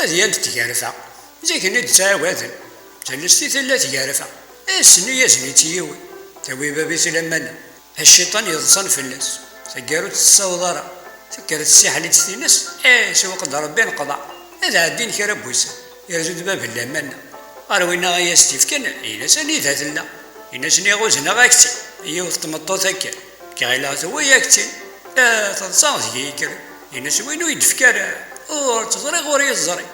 هذه أنت تجارفها زي كنا تساواتن تلستي ثلا تجارفها السنية سنيتيوي توي بابي سلامنا الشيطان يضصن في الناس تقارو تتصوضرة تقارو الساحة اللي تستينس سوق ربي انقضى هذا الدين كي ربو يسا يرزد باب اللامنا أروينا غايا ستيف كان إلا سني ذا ثلا إنا سني غوزنا غاكتي هي وثمطو ثكا كي غيلا ثوا ياكتي تنصاغ ذيكر إنا سوينو يدفكر تزري غوري الزري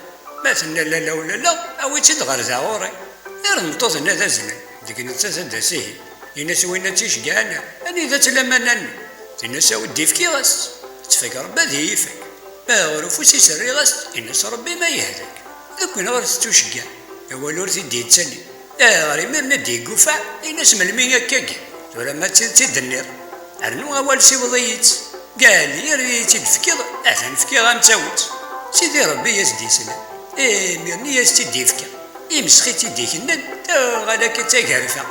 مثلا لا ولا لا أو تدغر ذا غوري يرمطوط لنا ذا زمان ديك نتسا داسيه إنا سوينا تيشكانا أني ذا تلمناني إنا ساوي ديفكي غاس تفك ربي ذي يفك ما غروفوس يسري غاس إنا ربي ما يهدك ذوك من غير ستوشكا والور تيدي تسني غير ما دي قفا إنا سم المية كاكا ولا ما تيدنير أرنو أول سي وضيت قال لي ري تيدفكيض أثن فكي غنتاوت سيدي ربي يزدي سلام ميرني يستي ديفكا يمسخي تيدي كنن غادا كتاكارفا